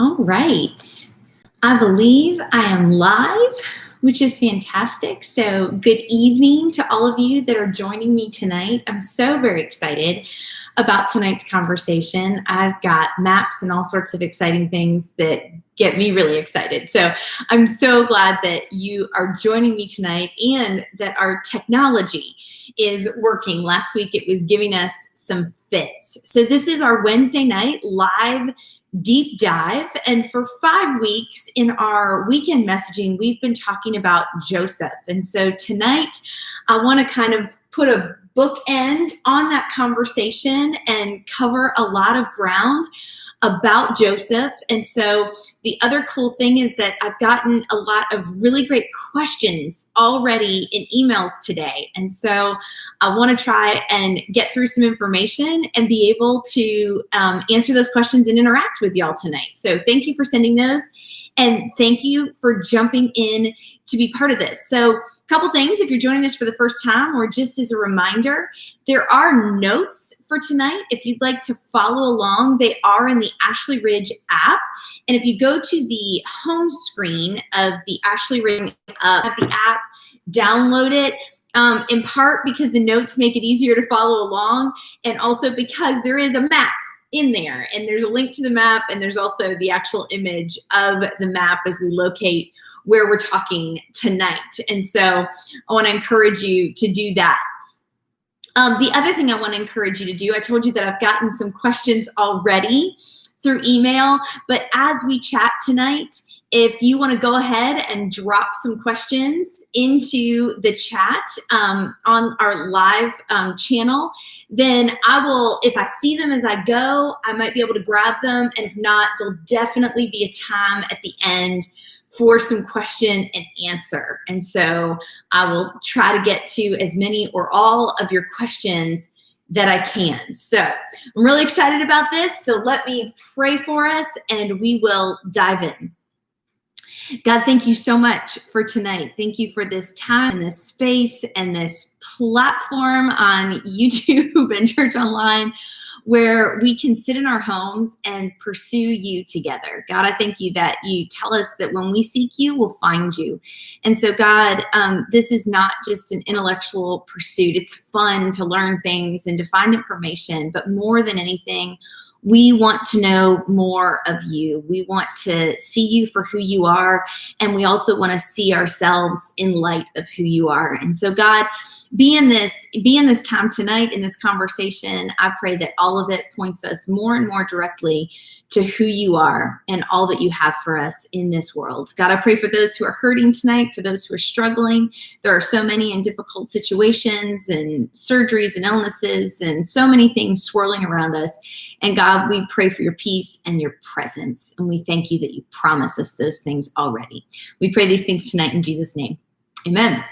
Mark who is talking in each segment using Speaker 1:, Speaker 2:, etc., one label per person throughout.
Speaker 1: All right. I believe I am live, which is fantastic. So, good evening to all of you that are joining me tonight. I'm so very excited about tonight's conversation. I've got maps and all sorts of exciting things that get me really excited. So, I'm so glad that you are joining me tonight and that our technology is working. Last week, it was giving us some fits. So, this is our Wednesday night live deep dive. And for 5 weeks in our weekend messaging, we've been talking about Joseph. And so tonight, I want to kind of put a bookend on that conversation and cover a lot of ground about Joseph. And so the other cool thing is that I've gotten a lot of really great questions already in emails today. And so I want to try and get through some information and be able to answer those questions and interact with y'all tonight. So thank you for sending those. And thank you for jumping in to be part of this. So a couple things, if you're joining us for the first time or just as a reminder, there are notes for tonight. If you'd like to follow along, they are in the Ashley Ridge app. And if you go to the home screen of the Ashley Ridge the app, download it. In part because the notes make it easier to follow along, and also because there is a map in there, and there's a link to the map, and there's also the actual image of the map as we locate where we're talking tonight. And so I want to encourage you to do that. The other thing I want to encourage you to do, I told you that I've gotten some questions already through email, but as we chat tonight, if you want to go ahead and drop some questions into the chat on our live channel, then I will, if I see them as I go, I might be able to grab them. And if not, there'll definitely be a time at the end for some question and answer. And so I will try to get to as many or all of your questions that I can. So I'm really excited about this. So let me pray for us and we will dive in. God, thank you so much for tonight. Thank you for this time and this space and this platform on YouTube and Church Online where we can sit in our homes and pursue you together. God, I thank you that you tell us that when we seek you, we'll find you. And so, God, this is not just an intellectual pursuit. It's fun to learn things and to find information, but more than anything, we want to know more of you. We want to see you for who you are, and we also want to see ourselves in light of who you are. And so, God, be in this time tonight, in this conversation. I pray that all of it points us more and more directly to who you are and all that you have for us in this world. God, I pray for those who are hurting tonight, for those who are struggling. There are so many in difficult situations and surgeries and illnesses and so many things swirling around us. And God, we pray for your peace and your presence. And we thank you that you promise us those things already. We pray these things tonight in Jesus' name. Amen.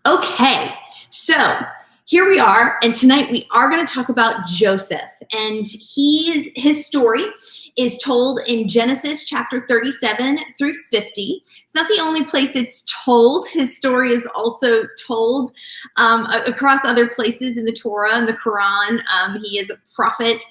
Speaker 1: Okay, so here we are, and tonight we are going to talk about Joseph, and his story is told in Genesis chapter 37 through 50. It's not the only place it's told. His story is also told across other places in the Torah and the Quran. He is a prophet,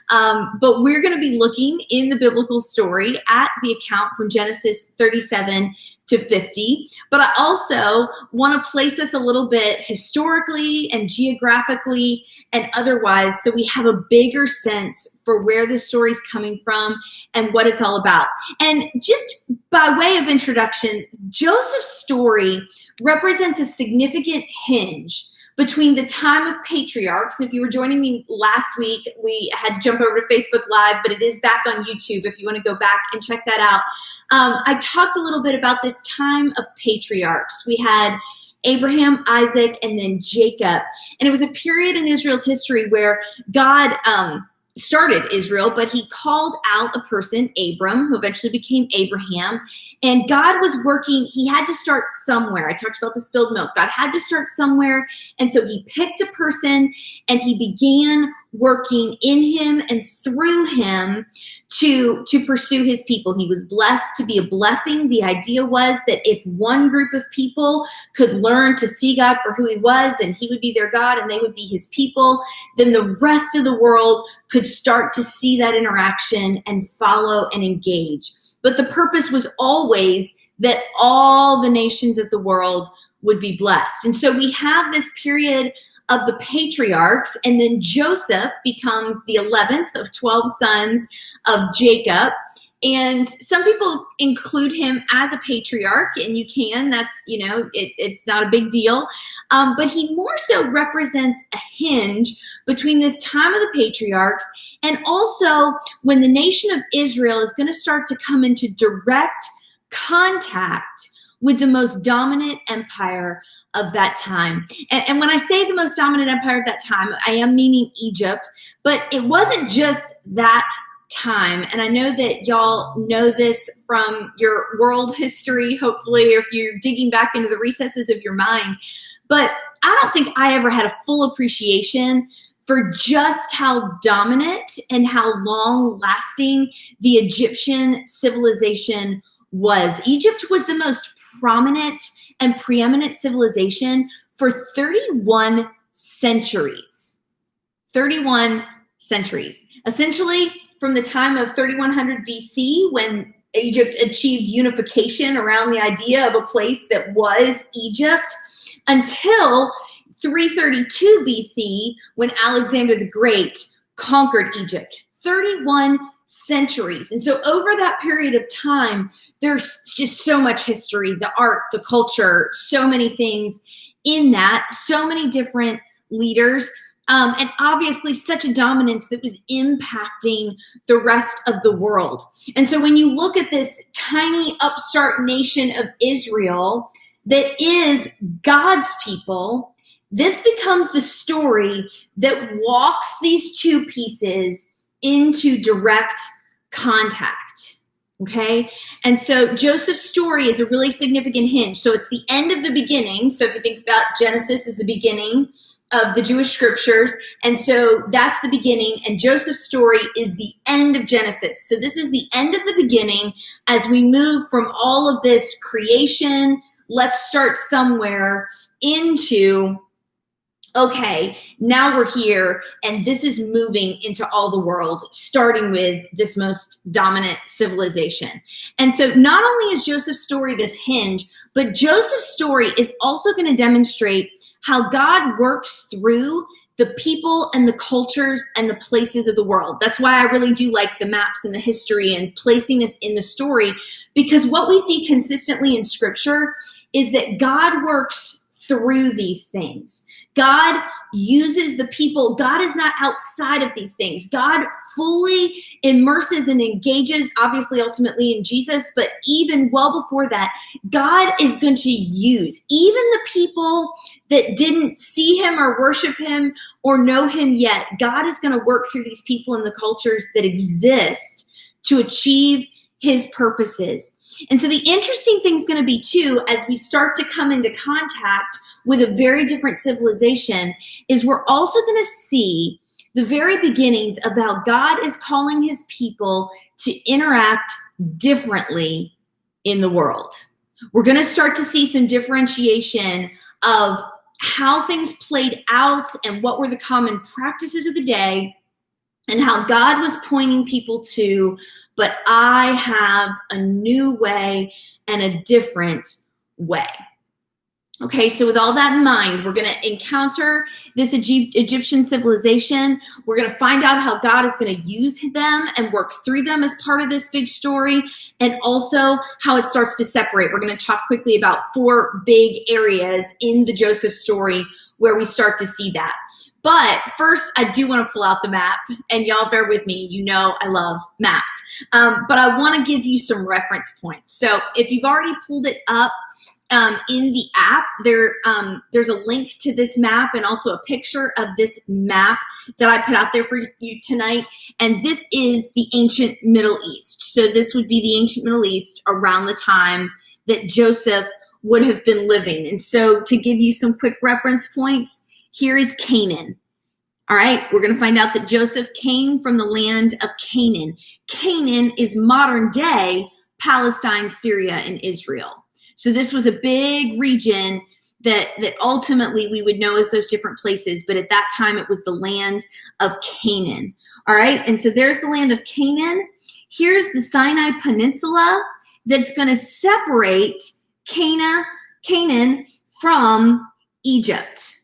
Speaker 1: but we're going to be looking in the biblical story at the account from Genesis 37 to 50, but I also want to place us a little bit historically and geographically and otherwise so we have a bigger sense for where the story's coming from and what it's all about. And just by way of introduction, Joseph's story represents a significant hinge between the time of patriarchs. If you were joining me last week, we had jumped over to Facebook Live, but it is back on YouTube if you want to go back and check that out. I talked a little bit about this time of patriarchs. We had Abraham, Isaac, and then Jacob. And it was a period in Israel's history where God started Israel, but he called out a person, Abram, who eventually became Abraham. And God was working. He had to start somewhere. I talked about the spilled milk. God had to start somewhere. And so he picked a person and he began working in him and through him to pursue his people. He was blessed to be a blessing. The idea was that if one group of people could learn to see God for who he was, and he would be their God and they would be his people, then the rest of the world could start to see that interaction and follow and engage. But the purpose was always that all the nations of the world would be blessed. And so we have this period of the patriarchs, and then Joseph becomes the 11th of 12 sons of Jacob. And some people include him as a patriarch, and you can, that's, it's not a big deal. But he more so represents a hinge between this time of the patriarchs and also when the nation of Israel is going to start to come into direct contact with the most dominant empire of that time. And when I say the most dominant empire of that time, I am meaning Egypt, but it wasn't just that time. And I know that y'all know this from your world history, hopefully, or if you're digging back into the recesses of your mind. But I don't think I ever had a full appreciation for just how dominant and how long-lasting the Egyptian civilization was. Egypt was the most prominent and preeminent civilization for 31 centuries. 31 centuries. Essentially, from the time of 3100 BC, when Egypt achieved unification around the idea of a place that was Egypt, until 332 BC, when Alexander the Great conquered Egypt. 31 centuries. And so over that period of time, there's just so much history, the art, the culture, so many things in that, so many different leaders, and obviously such a dominance that was impacting the rest of the world. And so when you look at this tiny upstart nation of Israel that is God's people, this becomes the story that walks these two pieces into direct contact. Okay. And so Joseph's story is a really significant hinge. So it's the end of the beginning. So if you think about Genesis as the beginning of the Jewish scriptures. And so that's the beginning. And Joseph's story is the end of Genesis. So this is the end of the beginning as we move from all of this creation, let's start somewhere, into, okay, now we're here, and this is moving into all the world, starting with this most dominant civilization. And so not only is Joseph's story this hinge, but Joseph's story is also going to demonstrate how God works through the people and the cultures and the places of the world. That's why I really do like the maps and the history and placing this in the story, because what we see consistently in scripture is that God works through these things. God uses the people. God is not outside of these things. God fully immerses and engages, obviously, ultimately in Jesus, but even well before that, God is going to use even the people that didn't see him or worship him or know him yet. God is going to work through these people and the cultures that exist to achieve his purposes. And so the interesting thing is going to be, too, as we start to come into contact with a very different civilization, is we're also going to see the very beginnings of how God is calling his people to interact differently in the world. We're going to start to see some differentiation of how things played out and what were the common practices of the day and how God was pointing people to, but I have a new way and a different way. Okay, so with all that in mind, we're going to encounter this Egyptian civilization. We're going to find out how God is going to use them and work through them as part of this big story, and also how it starts to separate. We're going to talk quickly about 4 big areas in the Joseph story where we start to see that. But first, I do want to pull out the map, and y'all bear with me. You know I love maps. But I want to give you some reference points. So if you've already pulled it up, in the app, there's a link to this map and also a picture of this map that I put out there for you tonight. And this is the ancient Middle East. So this would be the ancient Middle East around the time that Joseph would have been living. And so to give you some quick reference points, here is Canaan. All right, we're going to find out that Joseph came from the land of Canaan. Canaan is modern day Palestine, Syria, and Israel. So this was a big region that ultimately we would know as those different places, but at that time it was the land of Canaan. All right, and so there's the land of Canaan. Here's the Sinai Peninsula that's going to separate Canaan from Egypt.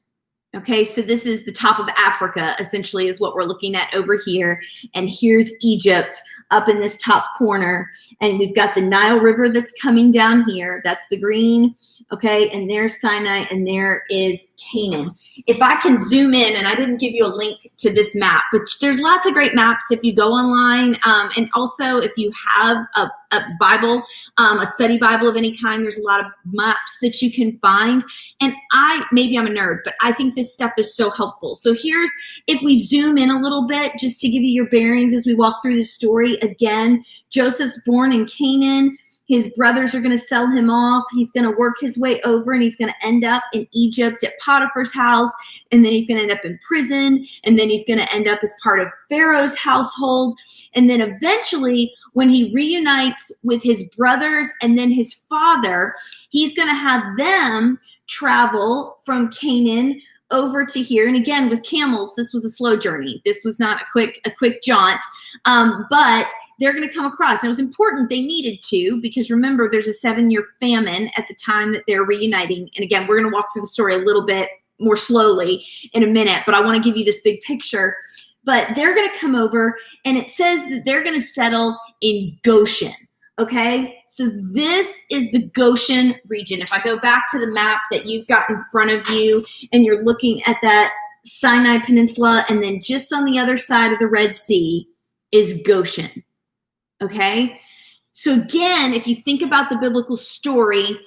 Speaker 1: Okay, so this is the top of Africa, essentially, is what we're looking at over here. And here's Egypt up in this top corner. And we've got the Nile River that's coming down here. That's the green. Okay, and there's Sinai, and there is Canaan. If I can zoom in, and I didn't give you a link to this map, but there's lots of great maps if you go online. And also, if you have a Bible, a study Bible of any kind, there's a lot of maps that you can find. And maybe I'm a nerd, but I think this stuff is so helpful. So here's, if we zoom in a little bit, just to give you your bearings as we walk through the story. Again, Joseph's born in Canaan. His brothers are going to sell him off. He's going to work his way over, and he's going to end up in Egypt at Potiphar's house. And then he's going to end up in prison. And then he's going to end up as part of Pharaoh's household. And then eventually, when he reunites with his brothers and then his father, he's going to have them travel from Canaan over to here. And again, with camels, this was a slow journey. This was not a quick jaunt. But they're going to come across. And it was important they needed to, because remember, there's a 7-year famine at the time that they're reuniting. And again, we're going to walk through the story a little bit more slowly in a minute, but I want to give you this big picture. But they're going to come over, and it says that they're going to settle in Goshen. Okay, so this is the Goshen region. If I go back to the map that you've got in front of you, and you're looking at that Sinai Peninsula, and then just on the other side of the Red Sea is Goshen. Okay, so again, if you think about the biblical story,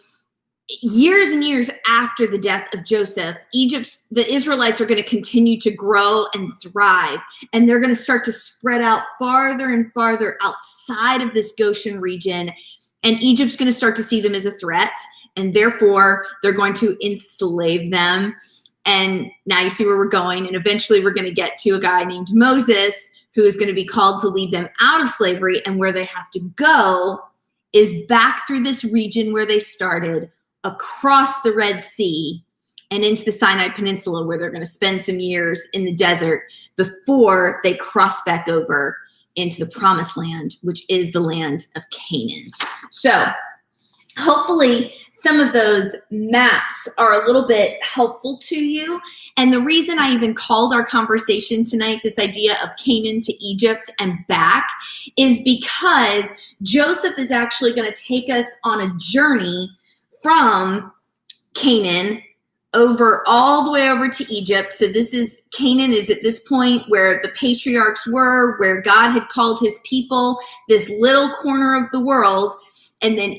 Speaker 1: years and years after the death of Joseph, the Israelites are going to continue to grow and thrive, and they're going to start to spread out farther and farther outside of this Goshen region, and Egypt's going to start to see them as a threat, and therefore they're going to enslave them. And now you see where we're going, and eventually we're going to get to a guy named Moses, who is going to be called to lead them out of slavery, and where they have to go is back through this region where they started, across the Red Sea, and into the Sinai Peninsula, where they're going to spend some years in the desert before they cross back over into the Promised Land, which is the land of Canaan. So hopefully some of those maps are a little bit helpful to you. And the reason I even called our conversation tonight this idea of Canaan to Egypt and back is because Joseph is actually going to take us on a journey from Canaan over all the way over to Egypt. So Canaan is at this point where the patriarchs were, where God had called his people, this little corner of the world. And then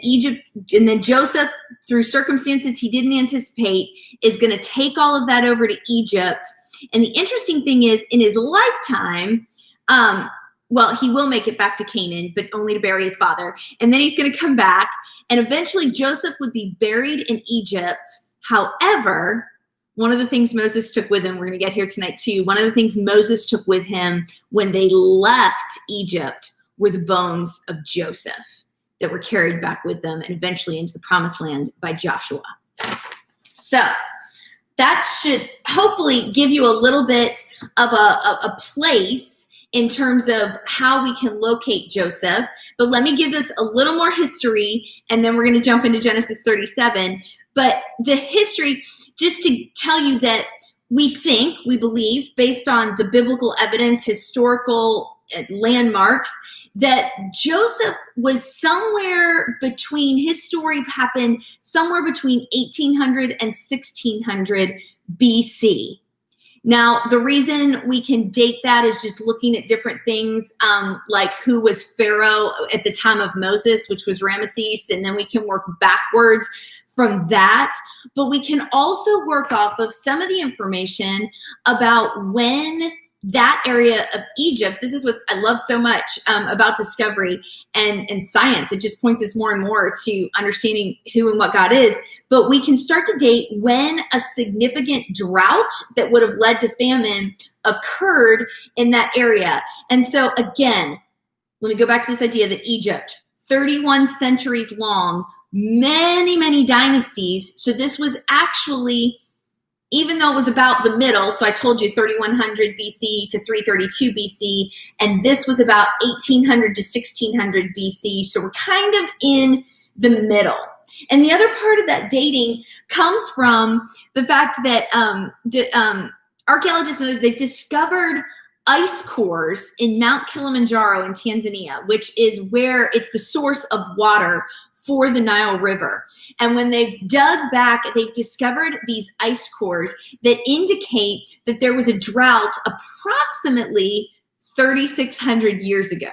Speaker 1: Joseph, through circumstances he didn't anticipate, is going to take all of that over to Egypt. And the interesting thing is, in his lifetime, he will make it back to Canaan, but only to bury his father. And then he's going to come back, and eventually Joseph would be buried in Egypt. However, one of the things Moses took with him, we're going to get here tonight too, one of the things Moses took with him when they left Egypt were the bones of Joseph that were carried back with them and eventually into the Promised Land by Joshua. So that should hopefully give you a little bit of a place in terms of how we can locate Joseph. But let me give this a little more history, and then we're going to jump into Genesis 37. But the history, just to tell you that we believe, based on the biblical evidence, historical landmarks, that Joseph was somewhere between, his story happened somewhere between 1800 and 1600 BC. Now, the reason we can date that is just looking at different things, like who was Pharaoh at the time of Moses, which was Ramesses, and then we can work backwards from that. But we can also work off of some of the information about when that area of Egypt, this is what I love so much about discovery and science. It just points us more and more to understanding who and what God is. But we can start to date when a significant drought that would have led to famine occurred in that area. And so again, let me go back to this idea that Egypt, 31 centuries long, many, many dynasties. So this was actually, even though it was about the middle, so I told you 3100 BC to 332 BC, and this was about 1800 to 1600 BC. So we're kind of in the middle. And the other part of that dating comes from the fact that archaeologists know they've discovered ice cores in Mount Kilimanjaro in Tanzania, which is where it's the source of water for the Nile River. And when they've dug back, they've discovered these ice cores that indicate that there was a drought approximately 3,600 years ago.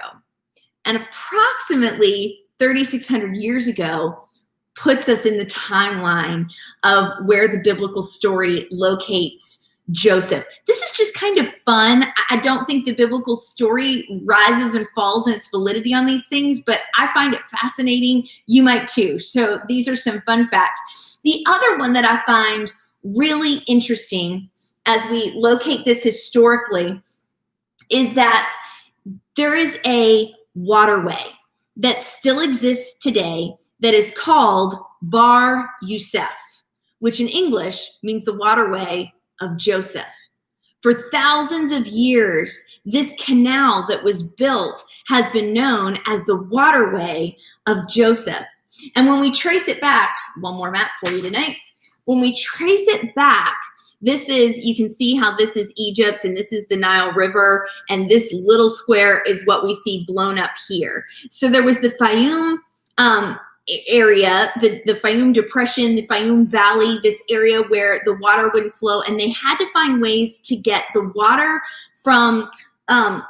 Speaker 1: And approximately 3,600 years ago puts us in the timeline of where the biblical story locates Joseph. This is just kind of fun. I don't think the biblical story rises and falls in its validity on these things, but I find it fascinating. You might too. So these are some fun facts. The other one that I find really interesting as we locate this historically is that there is a waterway that still exists today that is called Bar Yusuf, which in English means the waterway of Joseph. For thousands of years, this canal that was built has been known as the waterway of Joseph. And when we trace it back, one more map for you tonight. When we trace it back, this is, you can see how this is Egypt and this is the Nile River, and this little square is what we see blown up here. So there was the Fayum area, the Fayum Depression, the Fayum Valley, this area where the water wouldn't flow, and they had to find ways to get the water from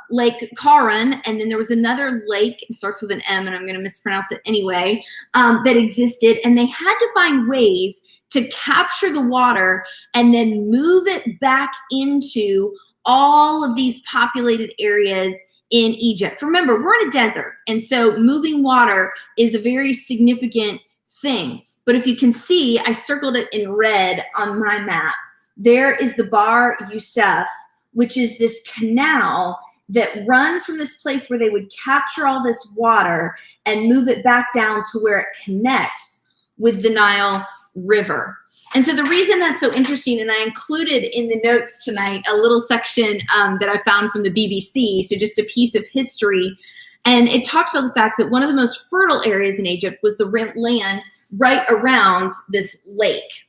Speaker 1: Lake Karan, and then there was another lake, it starts with an M and I'm going to mispronounce it anyway, that existed, and they had to find ways to capture the water and then move it back into all of these populated areas in Egypt. Remember, we're in a desert, and so moving water is a very significant thing. But if you can see, I circled it in red on my map. There is the Bar Yusuf, which is this canal that runs from this place where they would capture all this water and move it back down to where it connects with the Nile River. And so the reason that's so interesting, and I included in the notes tonight a little section that I found from the BBC, so just a piece of history, and it talks about the fact that one of the most fertile areas in Egypt was the land right around this lake.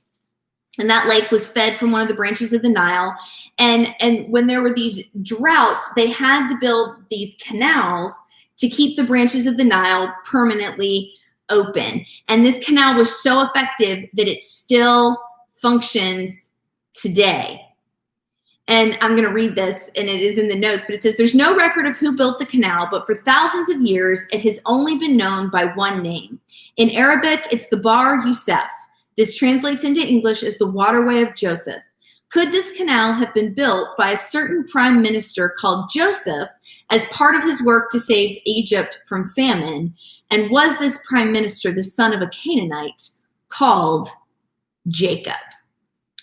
Speaker 1: And that lake was fed from one of the branches of the Nile. And when there were these droughts, they had to build these canals to keep the branches of the Nile permanently open. And this canal was so effective that it still functions today. And I'm going to read this, and it is in the notes, but it says, there's no record of who built the canal, but for thousands of years, it has only been known by one name. In Arabic, it's the Bar Yusuf. This translates into English as the waterway of Joseph. Could this canal have been built by a certain prime minister called Joseph as part of his work to save Egypt from famine? And was this prime minister the son of a Canaanite called Jacob?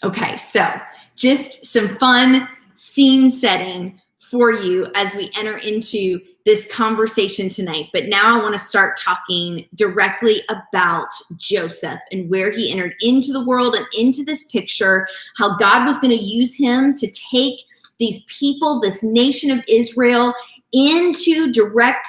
Speaker 1: Okay, so just some fun scene setting for you as we enter into this conversation tonight. But now I want to start talking directly about Joseph and where he entered into the world and into this picture, how God was going to use him to take these people, this nation of Israel, into direct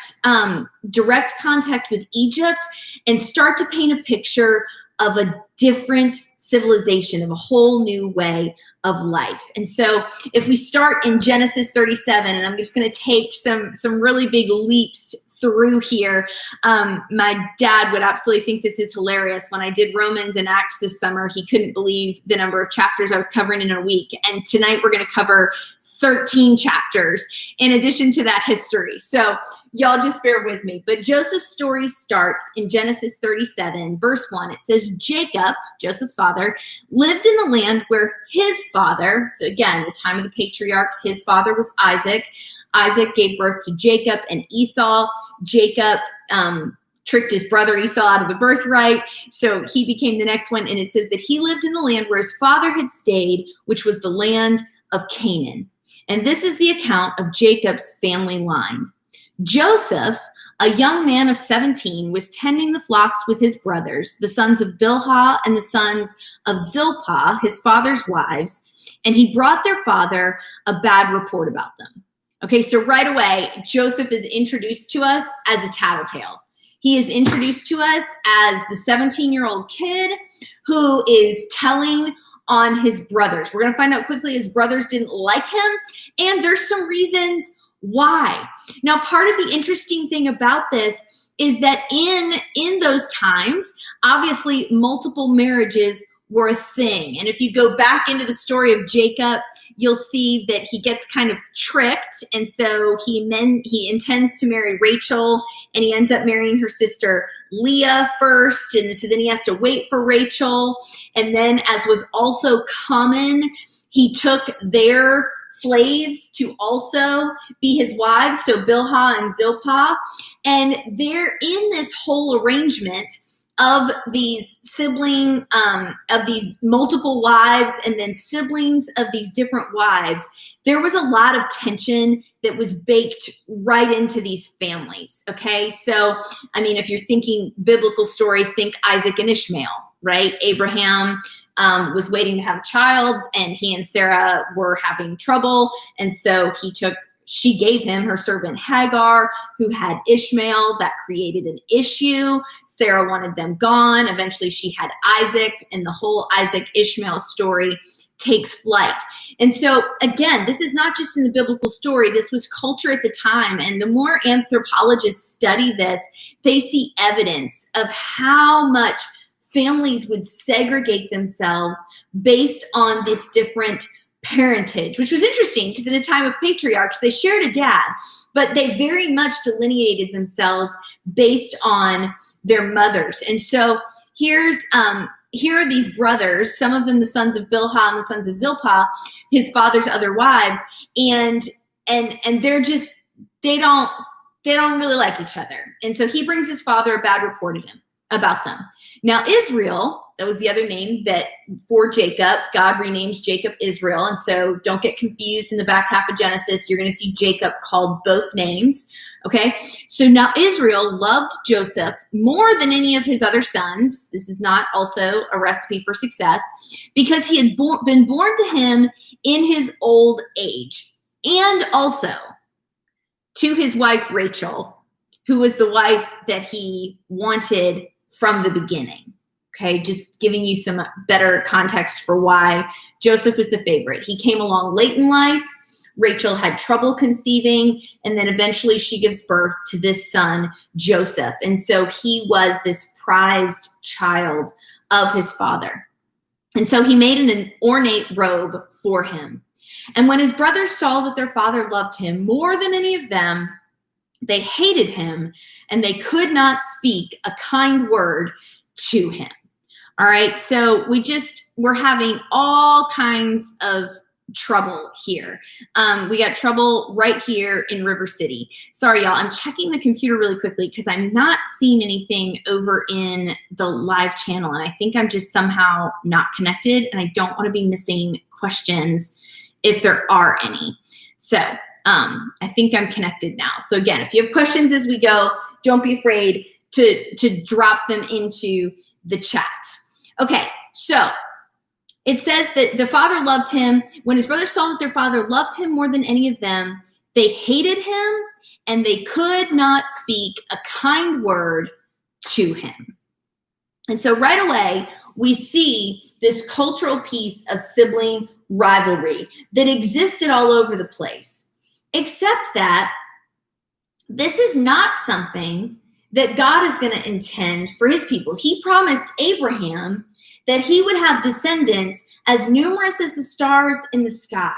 Speaker 1: contact with Egypt and start to paint a picture of a different civilization, of a whole new way of life. And so if we start in Genesis 37, and I'm just going to take some really big leaps through here. My dad would absolutely think this is hilarious. When I did Romans and Acts this summer, he couldn't believe the number of chapters I was covering in a week. And tonight we're going to cover 13 chapters in addition to that history. So y'all just bear with me. But Joseph's story starts in Genesis 37, verse 1. It says, Jacob, Joseph's father, lived in the land where his father, so again, the time of the patriarchs, his father was Isaac. Isaac gave birth to Jacob and Esau. Jacob tricked his brother Esau out of the birthright, so he became the next one. And it says that he lived in the land where his father had stayed, which was the land of Canaan. And this is the account of Jacob's family line. Joseph, a young man of 17, was tending the flocks with his brothers, the sons of Bilhah and the sons of Zilpah, his father's wives, and he brought their father a bad report about them. Okay, so right away, Joseph is introduced to us as a tattletale. He is introduced to us as the 17-year-old kid who is telling on his brothers. We're going to find out quickly his brothers didn't like him, and there's some reasons why. Now, part of the interesting thing about this is that in those times, obviously multiple marriages were a thing. And if you go back into the story of Jacob, you'll see that he gets kind of tricked. And so he intends to marry Rachel, and he ends up marrying her sister Leah first. And so then he has to wait for Rachel. And then, as was also common, he took their slaves to also be his wives, so Bilhah and Zilpah. And they're in this whole arrangement of these of these multiple wives and then siblings of these different wives. There was a lot of tension that was baked right into these families, okay? So, I mean, if you're thinking biblical story, think Isaac and Ishmael, right? Abraham was waiting to have a child, and he and Sarah were having trouble, and so she gave him her servant Hagar, who had Ishmael. That created an issue. Sarah wanted them gone. Eventually she had Isaac, and the whole Isaac-Ishmael story takes flight. And so, again, this is not just in the biblical story. This was culture at the time. And the more anthropologists study this, they see evidence of how much families would segregate themselves based on this different parentage, which was interesting because in a time of patriarchs, they shared a dad, but they very much delineated themselves based on their mothers. And so here are these brothers, some of them the sons of Bilhah and the sons of Zilpah, his father's other wives, and they're just they don't really like each other. And so he brings his father a bad report about them. Now Israel, that was the other name that for Jacob, God renames Jacob Israel. And so don't get confused in the back half of Genesis. You're going to see Jacob called both names. Okay. So now Israel loved Joseph more than any of his other sons. This is not also a recipe for success, because he had been born to him in his old age, and also to his wife, Rachel, who was the wife that he wanted from the beginning. Okay, just giving you some better context for why Joseph was the favorite. He came along late in life. Rachel had trouble conceiving, and then eventually she gives birth to this son, Joseph. And so he was this prized child of his father. And so he made an ornate robe for him. And when his brothers saw that their father loved him more than any of them, they hated him, and they could not speak a kind word to him. All right, so we're having all kinds of trouble here. We got trouble right here in River City. Sorry, y'all, I'm checking the computer really quickly because I'm not seeing anything over in the live channel, and I think I'm just somehow not connected, and I don't want to be missing questions if there are any. So I think I'm connected now. So again, if you have questions as we go, don't be afraid to drop them into the chat. Okay, so it says that the father loved him. When his brothers saw that their father loved him more than any of them, they hated him, and they could not speak a kind word to him. And so right away, we see this cultural piece of sibling rivalry that existed all over the place, except that this is not something that God is going to intend for his people. He promised Abraham that he would have descendants as numerous as the stars in the sky.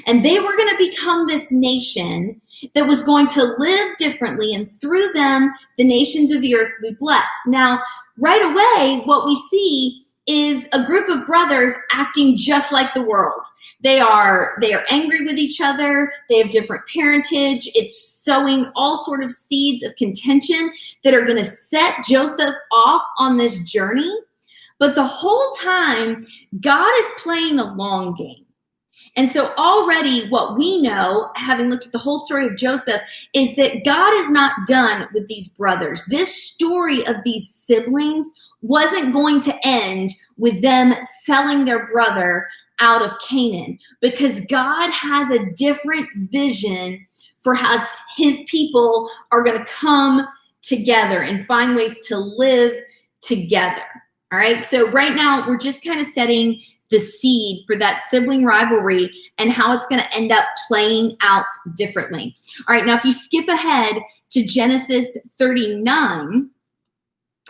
Speaker 1: And they were going to become this nation that was going to live differently, and through them, the nations of the earth would be blessed. Now, right away, what we see is a group of brothers acting just like the world. They are angry with each other. They have different parentage. It's sowing all sort of seeds of contention that are going to set Joseph off on this journey. But the whole time, God is playing a long game. And so already what we know, having looked at the whole story of Joseph, is that God is not done with these brothers. This story of these siblings wasn't going to end with them selling their brother out of Canaan, because God has a different vision for how his people are going to come together and find ways to live together. All right. So right now we're just kind of setting the seed for that sibling rivalry and how it's going to end up playing out differently. All right. Now, if you skip ahead to Genesis 39,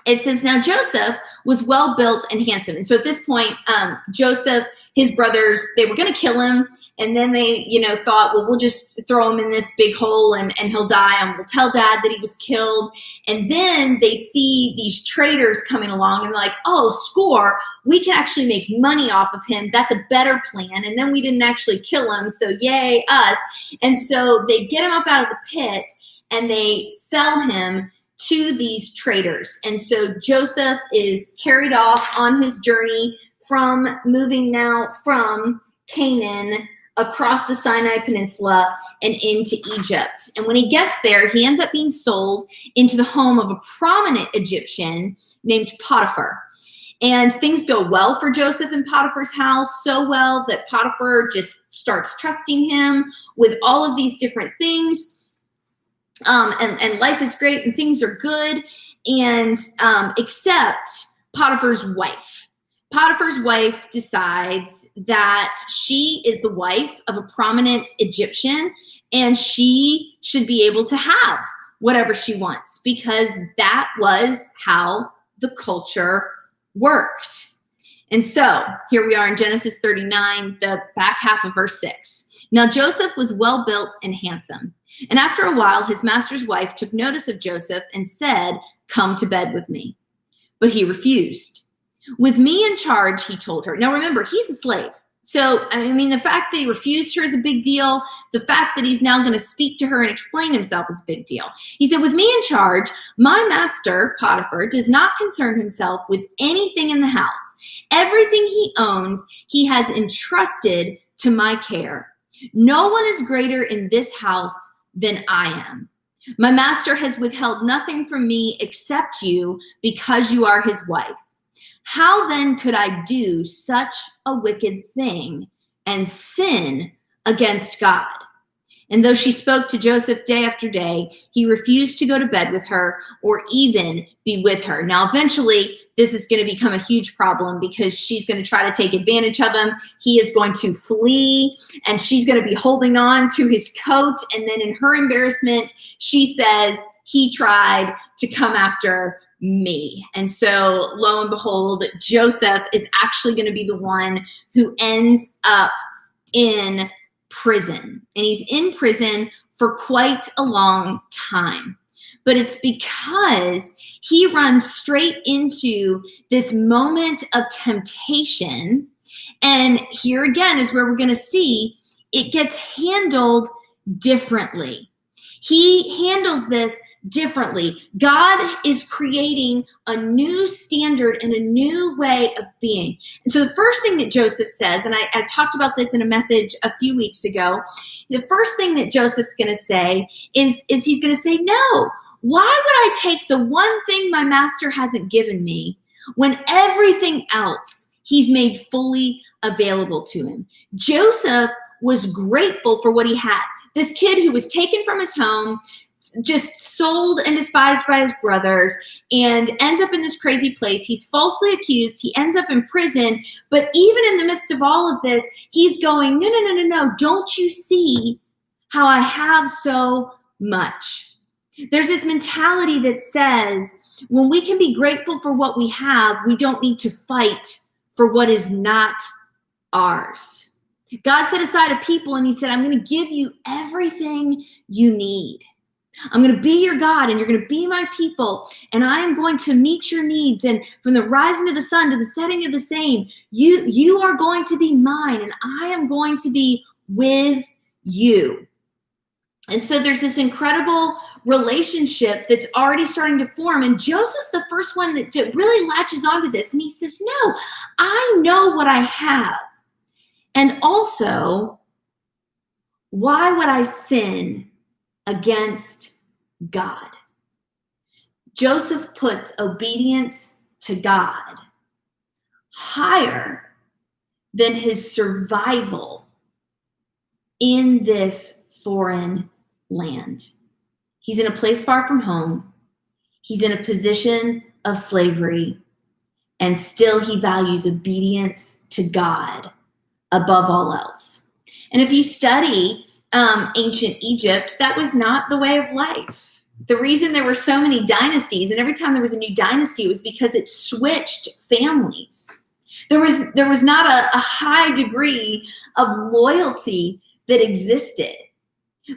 Speaker 1: it says, now Joseph was well built and handsome. And so at this point, Joseph, his brothers, they were going to kill him. And then they, thought, well, we'll just throw him in this big hole and he'll die. And we'll tell dad that he was killed. And then they see these traders coming along and they're like, oh, score, we can actually make money off of him. That's a better plan. And then we didn't actually kill him. So yay, us. And so they get him up out of the pit and they sell him to these traders. And so Joseph is carried off on his journey from moving now from Canaan across the Sinai Peninsula and into Egypt. And when he gets there, he ends up being sold into the home of a prominent Egyptian named Potiphar. And things go well for Joseph in Potiphar's house, so well that Potiphar just starts trusting him with all of these different things. And life is great and things are good, and except Potiphar's wife. Potiphar's wife decides that she is the wife of a prominent Egyptian and she should be able to have whatever she wants, because that was how the culture worked. And so here we are in Genesis 39, the back half of verse 6. Now Joseph was well built and handsome. And after a while, his master's wife took notice of Joseph and said, come to bed with me. But he refused. With me in charge, he told her. Now remember, he's a slave. So, the fact that he refused her is a big deal. The fact that he's now going to speak to her and explain himself is a big deal. He said, with me in charge, my master, Potiphar, does not concern himself with anything in the house. Everything he owns, he has entrusted to my care. No one is greater in this house than I am. My master has withheld nothing from me except you, because you are his wife. How then could I do such a wicked thing and sin against God? And though she spoke to Joseph day after day, he refused to go to bed with her or even be with her. Now, eventually, this is going to become a huge problem because she's going to try to take advantage of him. He is going to flee, and she's going to be holding on to his coat. And then in her embarrassment, she says, he tried to come after me. And so lo and behold, Joseph is actually going to be the one who ends up in prison. And he's in prison for quite a long time. But it's because he runs straight into this moment of temptation. And here again is where we're going to see it gets handled differently. He handles this differently. God is creating a new standard and a new way of being. And so the first thing that Joseph says, and I talked about this in a message a few weeks ago, the first thing that Joseph's going to say is he's going to say, no, why would I take the one thing my master hasn't given me when everything else he's made fully available to him? Joseph was grateful for what he had. This kid who was taken from his home, just sold and despised by his brothers, and ends up in this crazy place. He's falsely accused. He ends up in prison. But even in the midst of all of this, he's going, no. Don't you see how I have so much? There's this mentality that says when we can be grateful for what we have, we don't need to fight for what is not ours. God set aside a people and he said, I'm going to give you everything you need. I'm going to be your God and you're going to be my people and I am going to meet your needs. And from the rising of the sun to the setting of the same, you are going to be mine and I am going to be with you. And so there's this incredible relationship that's already starting to form. And Joseph's the first one that really latches onto this. And he says, no, I know what I have. And also, why would I sin against God? Joseph puts obedience to God higher than his survival in this foreign land. He's in a place far from home. He's in a position of slavery, and still he values obedience to God above all else. And if you study ancient Egypt, that was not the way of life. The reason there were so many dynasties, and every time there was a new dynasty, was because it switched families. There was not a high degree of loyalty that existed.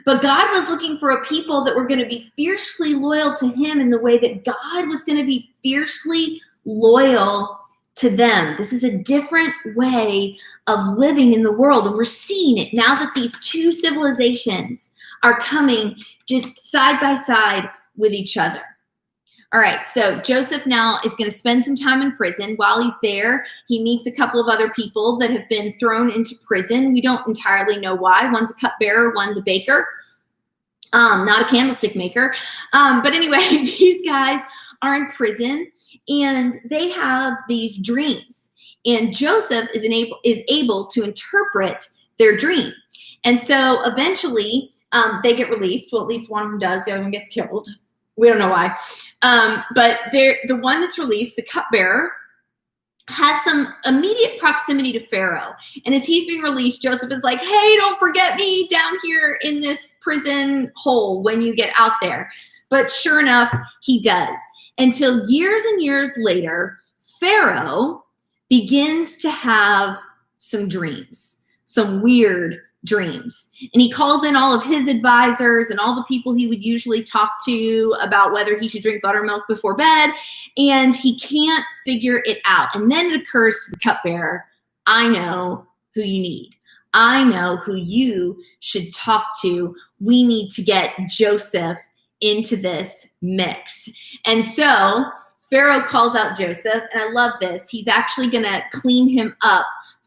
Speaker 1: But God was looking for a people that were going to be fiercely loyal to him in the way that God was going to be fiercely loyal to them. This is a different way of living in the world. And we're seeing it now that these two civilizations are coming just side by side with each other. All right, so Joseph now is going to spend some time in prison. While he's there, he meets a couple of other people that have been thrown into prison. We don't entirely know why. One's a cupbearer, one's a baker, not a candlestick maker. But anyway, these guys are in prison, and they have these dreams. And Joseph is able to interpret their dream. And so eventually they get released. Well, at least one of them does. The other one gets killed. We don't know why. But the one that's released, the cupbearer, has some immediate proximity to Pharaoh. And as he's being released, Joseph is like, hey, don't forget me down here in this prison hole when you get out there. But sure enough, he does. Until years and years later, Pharaoh begins to have some dreams, some weird dreams. And he calls in all of his advisors and all the people he would usually talk to about whether he should drink buttermilk before bed, and he can't figure it out. And then it occurs to the cupbearer, I know who you need. I know who you should talk to. We need to get Joseph into this mix. And so Pharaoh calls out Joseph, and I love this. He's actually going to clean him up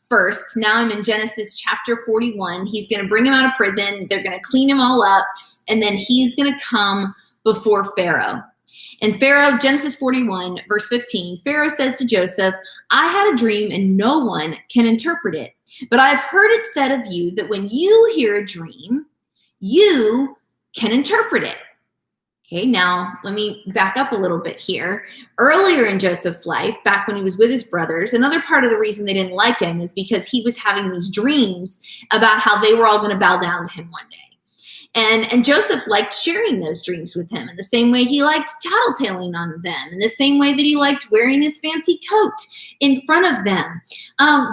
Speaker 1: first. Now I'm in Genesis chapter 41. He's going to bring him out of prison. They're going to clean him all up, and then he's going to come before Pharaoh. And Pharaoh, Genesis 41, verse 15, Pharaoh says to Joseph, I had a dream and no one can interpret it. But I've heard it said of you that when you hear a dream, you can interpret it. Okay, now let me back up a little bit here. Earlier in Joseph's life, back when he was with his brothers, another part of the reason they didn't like him is because he was having these dreams about how they were all going to bow down to him one day. And Joseph liked sharing those dreams with him in the same way he liked tattletaling on them, in the same way that he liked wearing his fancy coat in front of them.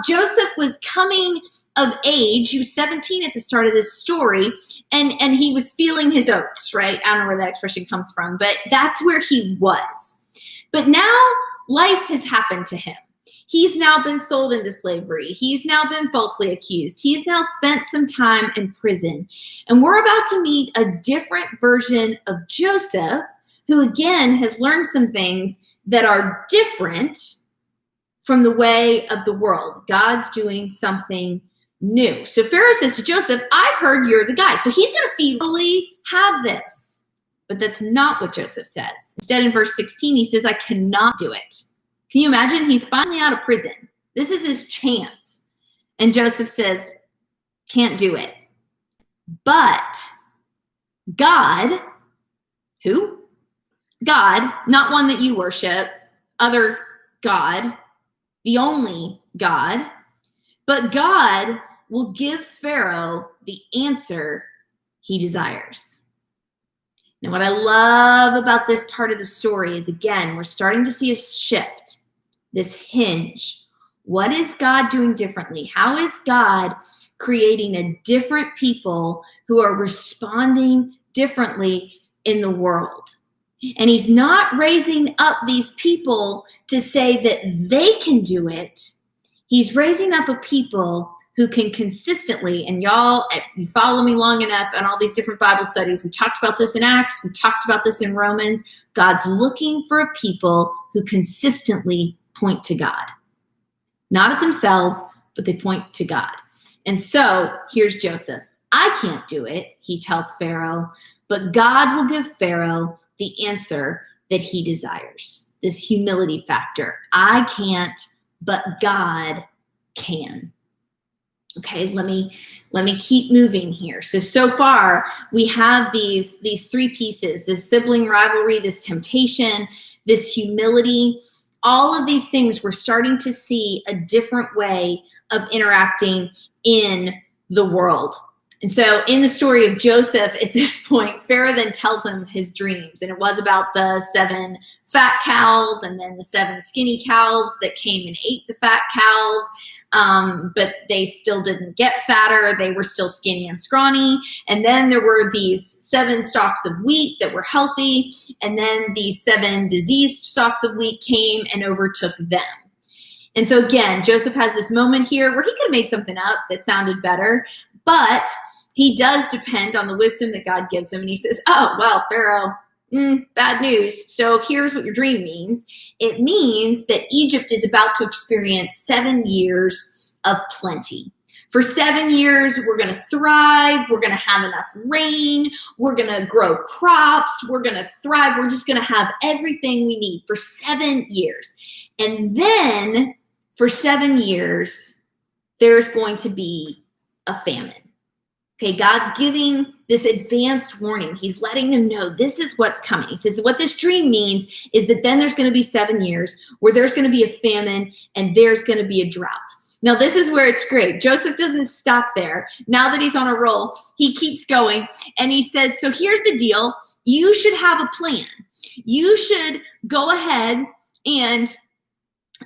Speaker 1: Joseph was coming of age. He was 17 at the start of this story, and he was feeling his oats, right? I don't know where that expression comes from, but that's where he was. But now life has happened to him. He's now been sold into slavery. He's now been falsely accused. He's now spent some time in prison. And we're about to meet a different version of Joseph, who again has learned some things that are different from the way of the world. God's doing something new. So Pharaoh says to Joseph, I've heard you're the guy. So he's going to feebly have this. But that's not what Joseph says. Instead, in verse 16, he says, I cannot do it. Can you imagine? He's finally out of prison. This is his chance. And Joseph says, can't do it. But God, who? God, not one that you worship, other God, the only God, but God will give Pharaoh the answer he desires. Now, what I love about this part of the story is, again, we're starting to see a shift, this hinge. What is God doing differently? How is God creating a different people who are responding differently in the world. And he's not raising up these people to say that they can do it. He's raising up a people who can consistently, and y'all, if you follow me long enough on all these different Bible studies, we talked about this in Acts, we talked about this in Romans. God's looking for a people who consistently point to God. Not at themselves, but they point to God. And so here's Joseph. I can't do it, he tells Pharaoh, but God will give Pharaoh the answer that he desires. This humility factor. I can't, but God can. Okay, let me keep moving here. So far we have these three pieces: this sibling rivalry, this temptation, this humility. All of these things, we're starting to see a different way of interacting in the world. And so in the story of Joseph, at this point, Pharaoh then tells him his dreams. And it was about the 7 fat cows and then the 7 skinny cows that came and ate the fat cows. But they still didn't get fatter. They were still skinny and scrawny. And then there were these 7 stalks of wheat that were healthy. And then these 7 diseased stalks of wheat came and overtook them. And so again, Joseph has this moment here where he could have made something up that sounded better, but he does depend on the wisdom that God gives him. And he says, oh, well, Pharaoh, bad news. So here's what your dream means. It means that Egypt is about to experience 7 years of plenty. For 7 years, we're going to thrive. We're going to have enough rain. We're going to grow crops. We're going to thrive. We're just going to have everything we need for 7 years. And then for 7 years, there's going to be a famine. Okay, God's giving this advanced warning. He's letting them know this is what's coming. He says what this dream means is that then there's going to be 7 years where there's going to be a famine and there's going to be a drought. Now, this is where it's great. Joseph doesn't stop there. Now that he's on a roll, he keeps going and he says, so here's the deal. You should have a plan. You should go ahead and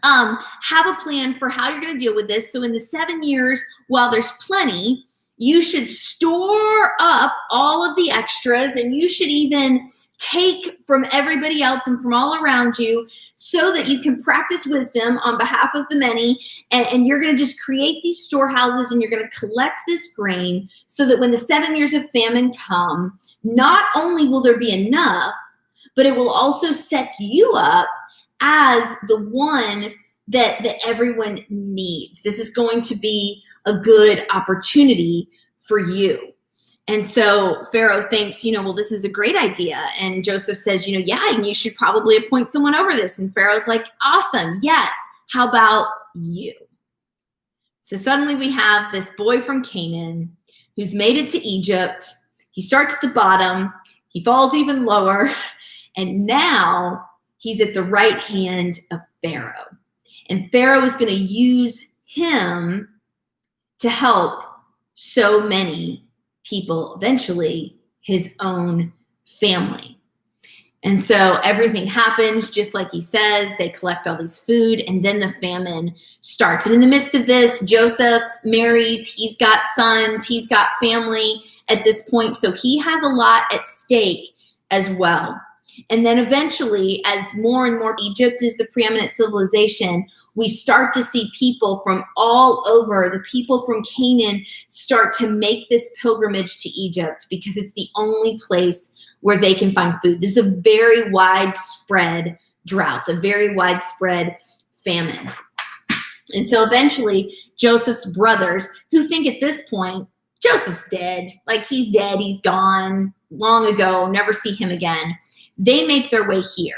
Speaker 1: have a plan for how you're going to deal with this. So in the 7 years, while there's plenty, you should store up all of the extras, and you should even take from everybody else and from all around you so that you can practice wisdom on behalf of the many. And you're going to just create these storehouses and you're going to collect this grain so that when the 7 years of famine come, not only will there be enough, but it will also set you up as the one that everyone needs. This is going to be a good opportunity for you. And so Pharaoh thinks, well, this is a great idea. And Joseph says, yeah, and you should probably appoint someone over this. And Pharaoh's like, awesome. Yes. How about you? So suddenly we have this boy from Canaan who's made it to Egypt. He starts at the bottom. He falls even lower. And now he's at the right hand of Pharaoh. And Pharaoh is going to use him to help so many people, eventually his own family. And so everything happens just like he says. They collect all this food, and then the famine starts. And in the midst of this, Joseph marries. He's got sons. He's got family at this point. So he has a lot at stake as well. And then eventually, as more and more Egypt is the preeminent civilization, we start to see people from all over, the people from Canaan, start to make this pilgrimage to Egypt because it's the only place where they can find food. This is a very widespread drought, a very widespread famine. And so eventually, Joseph's brothers, who think at this point, Joseph's dead, like he's dead, he's gone long ago, never see him again. They make their way here.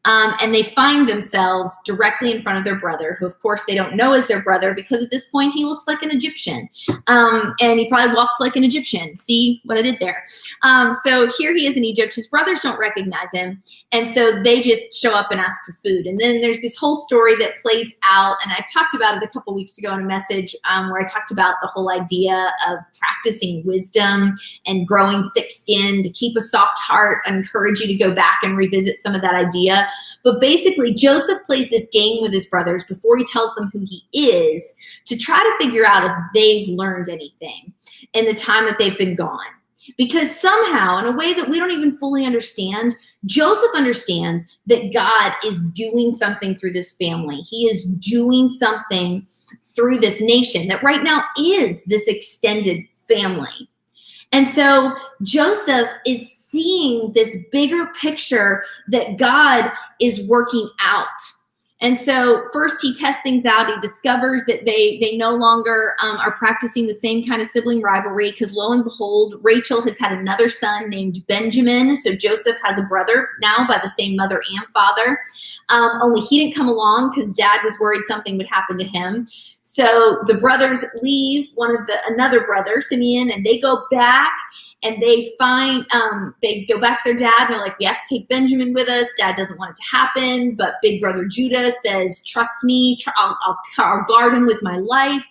Speaker 1: And they find themselves directly in front of their brother, who, of course, they don't know is their brother because at this point he looks like an Egyptian. And he probably walked like an Egyptian. See what I did there? So here he is in Egypt. His brothers don't recognize him. And so they just show up and ask for food. And then there's this whole story that plays out. And I talked about it a couple weeks ago in a message where I talked about the whole idea of practicing wisdom and growing thick skin to keep a soft heart. I encourage you to go back and revisit some of that idea. But basically, Joseph plays this game with his brothers before he tells them who he is to try to figure out if they've learned anything in the time that they've been gone. Because somehow, in a way that we don't even fully understand, Joseph understands that God is doing something through this family. He is doing something through this nation that right now is this extended family. And so Joseph is seeing this bigger picture that God is working out. And so first he tests things out. He discovers that they no longer are practicing the same kind of sibling rivalry, because lo and behold, Rachel has had another son named Benjamin. So Joseph has a brother now by the same mother and father. Only he didn't come along because dad was worried something would happen to him. So the brothers leave another brother, Simeon, and they go back. And they go back to their dad and they're like, we have to take Benjamin with us. Dad doesn't want it to happen. But big brother Judah says, trust me, I'll guard him with my life.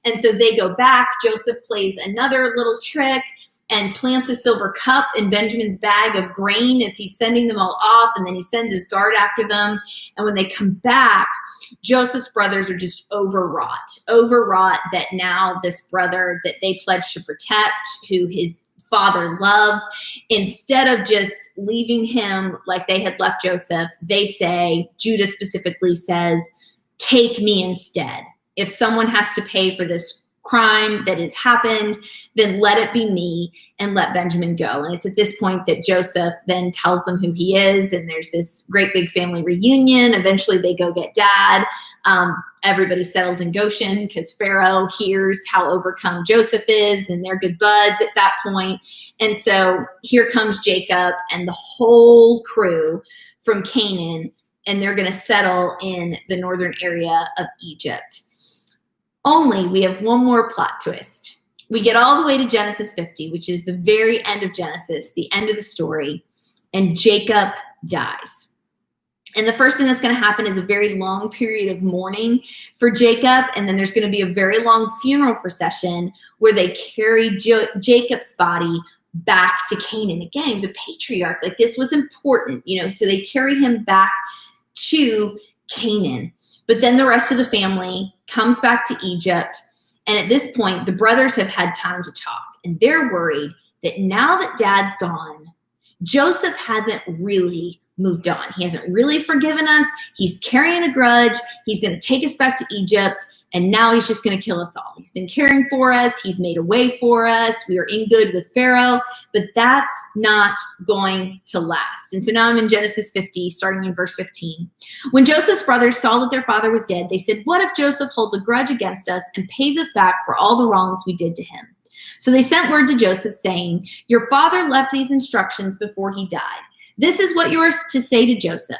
Speaker 1: And so they go back. Joseph plays another little trick and plants a silver cup in Benjamin's bag of grain as he's sending them all off. And then he sends his guard after them. And when they come back, Joseph's brothers are just overwrought that now this brother that they pledged to protect, who his father loves, instead of just leaving him like they had left Joseph, they say, Judah specifically says, take me instead. If someone has to pay for this crime that has happened, then let it be me and let Benjamin go. And it's at this point that Joseph then tells them who he is, and there's this great big family reunion. Eventually they go get dad. Everybody settles in Goshen because Pharaoh hears how overcome Joseph is, and they're good buds at that point. And so here comes Jacob and the whole crew from Canaan, and they're going to settle in the northern area of Egypt. Only we have one more plot twist. We get all the way to Genesis 50, which is the very end of Genesis, the end of the story, and Jacob dies. And the first thing that's going to happen is a very long period of mourning for Jacob. And then there's going to be a very long funeral procession where they carry Jacob's body back to Canaan. Again, he was a patriarch. Like, this was important, so they carried him back to Canaan. But then the rest of the family comes back to Egypt. And at this point, the brothers have had time to talk. And they're worried that now that dad's gone, Joseph hasn't really moved on. He hasn't really forgiven us. He's carrying a grudge. He's going to take us back to Egypt. And now he's just going to kill us all. He's been caring for us. He's made a way for us. We are in good with Pharaoh. But that's not going to last. And so now I'm in Genesis 50, starting in verse 15. When Joseph's brothers saw that their father was dead, they said, what if Joseph holds a grudge against us and pays us back for all the wrongs we did to him? So they sent word to Joseph saying, your father left these instructions before he died. This is what you are to say to Joseph.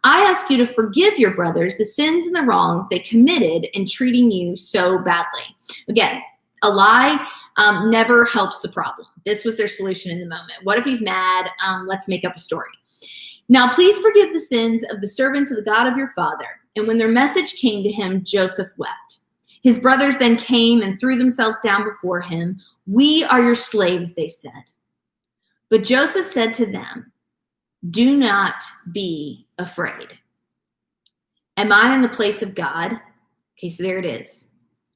Speaker 1: I ask you to forgive your brothers the sins and the wrongs they committed in treating you so badly. Again, a lie never helps the problem. This was their solution in the moment. What if he's mad? Let's make up a story. Now, please forgive the sins of the servants of the God of your father. And when their message came to him, Joseph wept. His brothers then came and threw themselves down before him. We are your slaves, they said. But Joseph said to them, do not be afraid. Am I in the place of God? Okay, so there it is.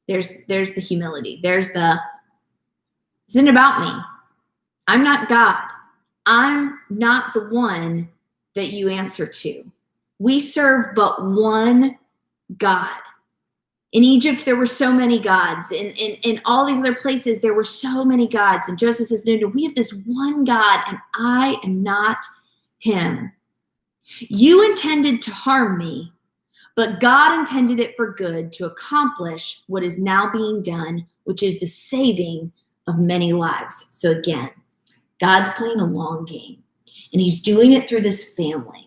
Speaker 1: There's the humility. This isn't about me. I'm not God. I'm not the one that you answer to. We serve but one God. In Egypt, there were so many gods. In all these other places, there were so many gods. And Joseph says, no, we have this one God, and I am not him. You intended to harm me, but God intended it for good to accomplish what is now being done, which is the saving of many lives. So again, God's playing a long game, and he's doing it through this family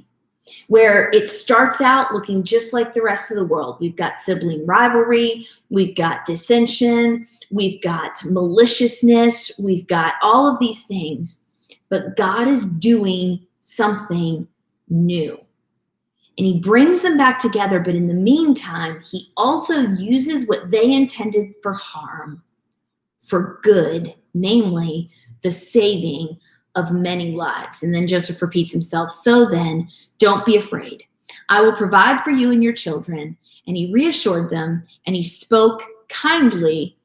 Speaker 1: where it starts out looking just like the rest of the world. We've got sibling rivalry, we've got dissension, we've got maliciousness, we've got all of these things, but God is doing something new. And he brings them back together, but in the meantime, he also uses what they intended for harm for good, namely the saving of many lives. And then Joseph repeats himself. So then, don't be afraid. I will provide for you and your children. And he reassured them, and he spoke kindly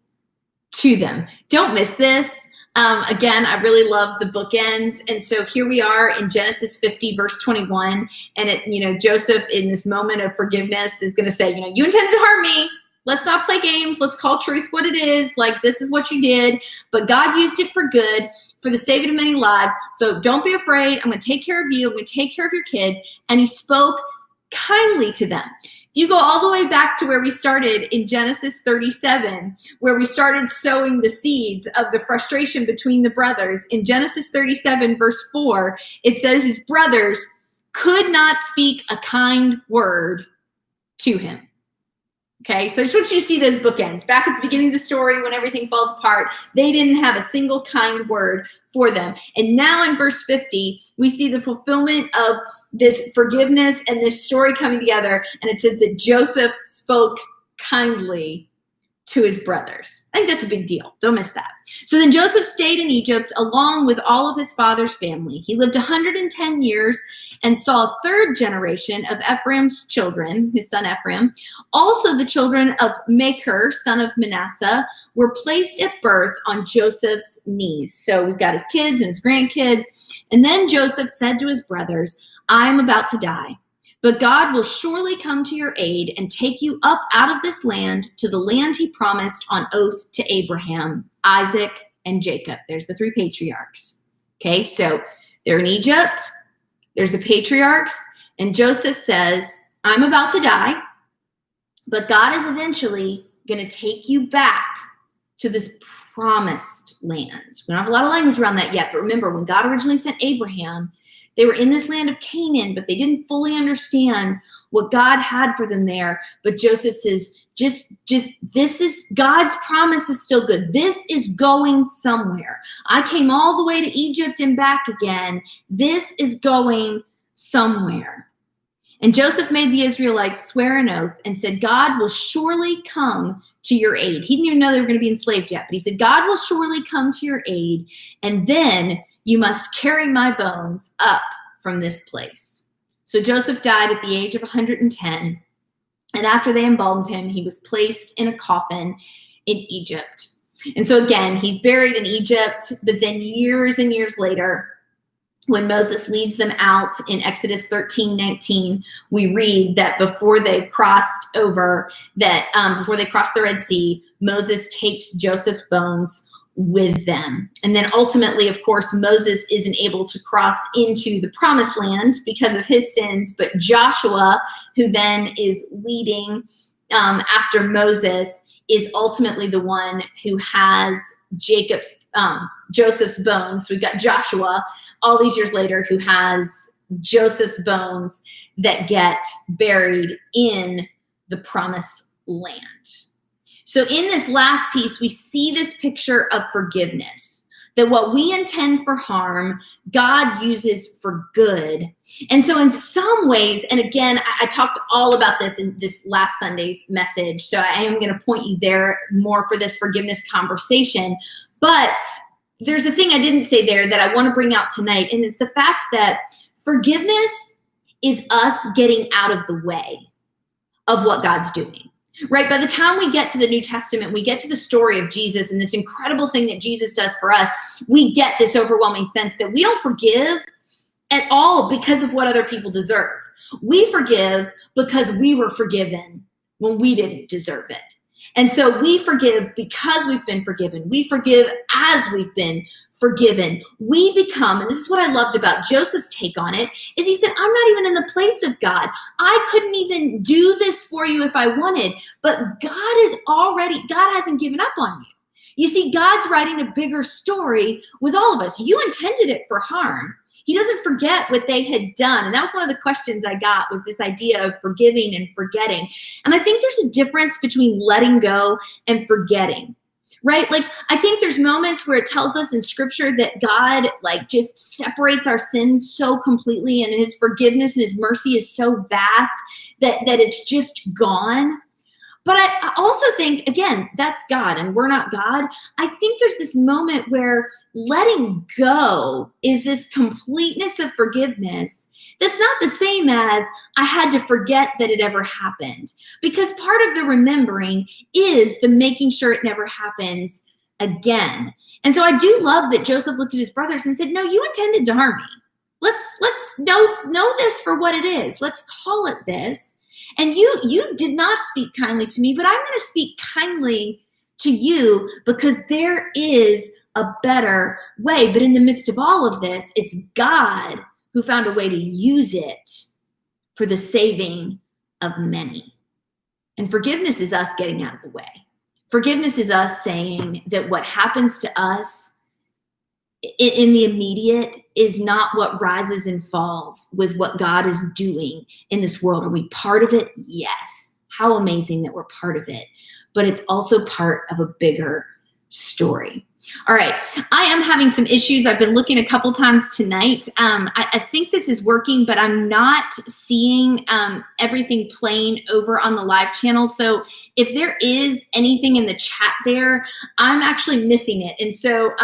Speaker 1: to them. Don't miss this. Again, I really love the bookends. And so here we are in Genesis 50, verse 21. And Joseph, in this moment of forgiveness, is going to say, you intended to harm me. Let's not play games. Let's call truth what it is. Like, this is what you did. But God used it for good, for the saving of many lives. So don't be afraid. I'm going to take care of you. I'm going to take care of your kids. And he spoke kindly to them. You go all the way back to where we started in Genesis 37, where we started sowing the seeds of the frustration between the brothers. In Genesis 37, verse 4, it says his brothers could not speak a kind word to him. Okay, so I just want you to see those bookends. Back at the beginning of the story, when everything falls apart, they didn't have a single kind word for them. And now in verse 50, we see the fulfillment of this forgiveness and this story coming together. And it says that Joseph spoke kindly to his brothers. I think that's a big deal. Don't miss that. So then Joseph stayed in Egypt along with all of his father's family. He lived 110 years and saw a third generation of Ephraim's children, his son Ephraim. Also the children of Machir, son of Manasseh, were placed at birth on Joseph's knees. So we've got his kids and his grandkids. And then Joseph said to his brothers, I am about to die, but God will surely come to your aid and take you up out of this land to the land he promised on oath to Abraham, Isaac, and Jacob. There's the three patriarchs. Okay, so they're in Egypt. There's the patriarchs. And Joseph says, I'm about to die, but God is eventually going to take you back to this promised land. We don't have a lot of language around that yet, but remember, when God originally sent Abraham, they were in this land of Canaan, but they didn't fully understand what God had for them there. But Joseph says, just this is God's promise is still good. This is going somewhere. I came all the way to Egypt and back again. This is going somewhere. And Joseph made the Israelites swear an oath and said, God will surely come to your aid. He didn't even know they were going to be enslaved yet, but he said, God will surely come to your aid. And then you must carry my bones up from this place. So Joseph died at the age of 110. And after they embalmed him, he was placed in a coffin in Egypt. And so again, he's buried in Egypt, but then years and years later, when Moses leads them out in Exodus 13:19, we read that before they crossed the Red Sea, Moses takes Joseph's bones with them. And then ultimately, of course, Moses isn't able to cross into the promised land because of his sins, but Joshua, who then is leading after Moses, is ultimately the one who has Joseph's bones. So we've got Joshua all these years later who has Joseph's bones that get buried in the promised land. So in this last piece, we see this picture of forgiveness, that what we intend for harm, God uses for good. And so in some ways, and again, I talked all about this in this last Sunday's message, so I am going to point you there more for this forgiveness conversation. But there's a thing I didn't say there that I want to bring out tonight, and it's the fact that forgiveness is us getting out of the way of what God's doing. Right? By the time we get to the New Testament, we get to the story of Jesus and this incredible thing that Jesus does for us, we get this overwhelming sense that we don't forgive at all because of what other people deserve. We forgive because we were forgiven when we didn't deserve it. And so we forgive because we've been forgiven. We forgive as we've been forgiven. We become, and this is what I loved about Joseph's take on it, is he said, I'm not even in the place of God. I couldn't even do this for you if I wanted, but God hasn't given up on you. You see, God's writing a bigger story with all of us. You intended it for harm. He doesn't forget what they had done. And that was one of the questions I got, was this idea of forgiving and forgetting. And I think there's a difference between letting go and forgetting, right? Like, I think there's moments where it tells us in scripture that God just separates our sins so completely, and his forgiveness and his mercy is so vast that it's just gone. But I also think, again, that's God and we're not God. I think there's this moment where letting go is this completeness of forgiveness that's not the same as I had to forget that it ever happened. Because part of the remembering is the making sure it never happens again. And so I do love that Joseph looked at his brothers and said, no, you intended to harm me. Let's know this for what it is. Let's call it this. And you did not speak kindly to me, but I'm going to speak kindly to you because there is a better way. But in the midst of all of this, it's God who found a way to use it for the saving of many. And forgiveness is us getting out of the way. Forgiveness is us saying that what happens to us in the immediate is not what rises and falls with what God is doing in this world. Are we part of it? Yes. How amazing that we're part of it. But it's also part of a bigger story. All right. I am having some issues. I've been looking a couple times tonight. I think this is working, but I'm not seeing everything playing over on the live channel. So if there is anything in the chat there, I'm actually missing it. And so,